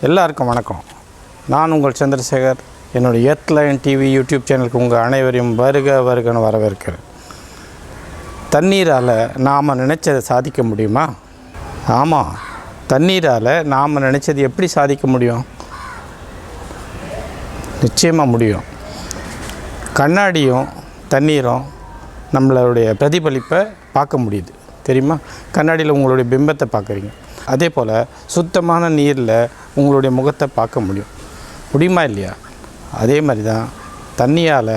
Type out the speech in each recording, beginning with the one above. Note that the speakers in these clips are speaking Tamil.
எல்லாருக்கும் வணக்கம். நான் உங்கள் சந்திரசேகர். என்னுடைய எர்த்லைன் டிவி யூடியூப் சேனலுக்கு உங்கள் அனைவரையும் வருகன்னு வரவேற்கிறேன். தண்ணீரால் நாம் நினச்சதை சாதிக்க முடியுமா? ஆமாம், தண்ணீரால் நாம் நினச்சது எப்படி சாதிக்க முடியும்? நிச்சயமாக முடியும். கண்ணாடியும் தண்ணீரும் நம்மளுடைய பிரதிபலிப்பை பார்க்க முடியுது, தெரியுமா? கண்ணாடியில் உங்களுடைய பிம்பத்தை பார்க்குறீங்க. அதே போல் சுத்தமான நீரில் உங்களுடைய முகத்தை பார்க்க முடியுமா இல்லையா? அதே மாதிரி தான் தண்ணியால்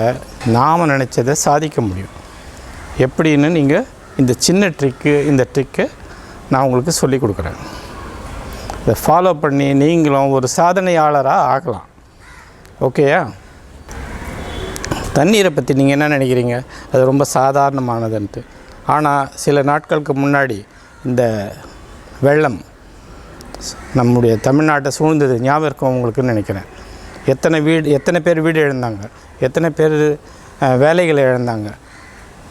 நாம் நினச்சதை சாதிக்க முடியும். எப்படின்னு நீங்கள் இந்த சின்ன ட்ரிக்கை நான் உங்களுக்கு சொல்லிக் கொடுக்குறேன். இதை ஃபாலோ பண்ணி நீங்களும் ஒரு சாதனையாளராக ஆகலாம். ஓகேயா? தண்ணீரை பற்றி நீங்கள் என்ன நினைக்கிறீங்க? அது ரொம்ப சாதாரணமானதுன்ட்டு. ஆனால் சில நாட்களுக்கு முன்னாடி இந்த வெள்ளம் நம்முடைய தமிழ்நாட்டை சூழ்ந்தது ஞாபகம் இருக்கும் உங்களுக்குன்னு நினைக்கிறேன். எத்தனை பேர் வீடு இழந்தாங்க, எத்தனை பேர் வேலைகளை இழந்தாங்க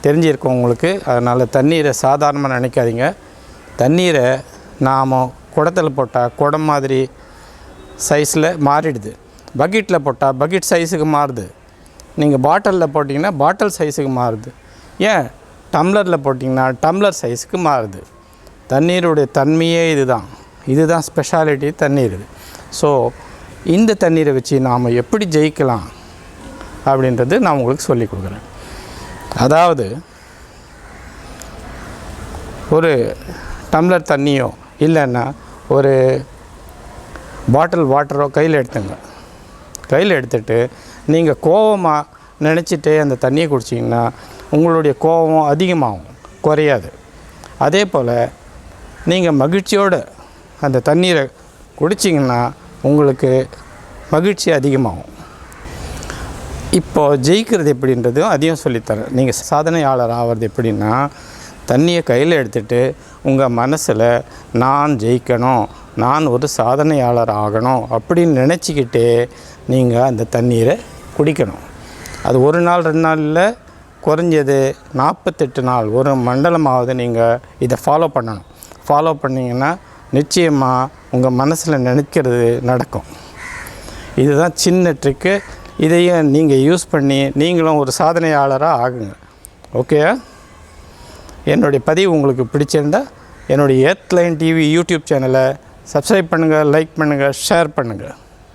தெரிஞ்சிருக்கோம் உங்களுக்கு. அதனால் தண்ணீரை சாதாரணமாக நினைக்காதீங்க. தண்ணீரை நாம் குடத்தில் போட்டால் குடம் மாதிரி சைஸில் மாறிடுது. பக்கெட்டில் போட்டால் பக்கெட் சைஸுக்கு மாறுது. நீங்கள் பாட்டிலில் போட்டிங்கன்னா பாட்டில் சைஸுக்கு மாறுது. ஏன் டம்ளரில் போட்டிங்கன்னா டம்ளர் சைஸுக்கு மாறுது. தண்ணீருடைய தன்மையே இதுதான் ஸ்பெஷாலிட்டி தண்ணீர். ஸோ இந்த தண்ணீரை வச்சு நாம் எப்படி ஜெயிக்கலாம் அப்படின்றது நான் உங்களுக்கு சொல்லிக் கொடுக்குறேன். அதாவது ஒரு டம்ளர் தண்ணியோ இல்லைன்னா ஒரு பாட்டில் வாட்டரோ கையில் எடுத்துட்டு நீங்கள் கோபமாக நினச்சிட்டு அந்த தண்ணியை குடிச்சிங்கன்னா உங்களுடைய கோபம் அதிகமாகும், குறையாது. அதே போல் நீங்கள் மகிழ்ச்சியோடு அந்த தண்ணீரை குடிச்சிங்கன்னா உங்களுக்கு மகிழ்ச்சி அதிகமாகும். இப்போது ஜெயிக்கிறது எப்படின்றதும் அதையும் சொல்லித்தரேன். நீங்கள் சாதனையாளர் ஆகிறது எப்படின்னா, தண்ணியை கையில் எடுத்துகிட்டு உங்கள் மனசில் நான் ஜெயிக்கணும், நான் ஒரு சாதனையாளர் ஆகணும் அப்படின்னு நினச்சிக்கிட்டே நீங்கள் அந்த தண்ணீரை குடிக்கணும். அது ஒரு நாள் 2 நாளில் குறைஞ்சது 48 நாள், ஒரு மண்டலமாவது நீங்கள் இதை ஃபாலோ பண்ணிங்கன்னா நிச்சயமாக உங்கள் மனசில் நினைக்கிறது நடக்கும். இதுதான் சின்ன ட்ரிக்கு. இதையும் நீங்கள் யூஸ் பண்ணி நீங்களும் ஒரு சாதனையாளராக ஆகுங்க. ஓகே? என்னுடைய பதிவு உங்களுக்கு பிடிச்சிருந்தால் என்னுடைய எர்த்லைன் டிவி யூடியூப் சேனலை சப்ஸ்கிரைப் பண்ணுங்கள், லைக் பண்ணுங்கள், ஷேர் பண்ணுங்கள்.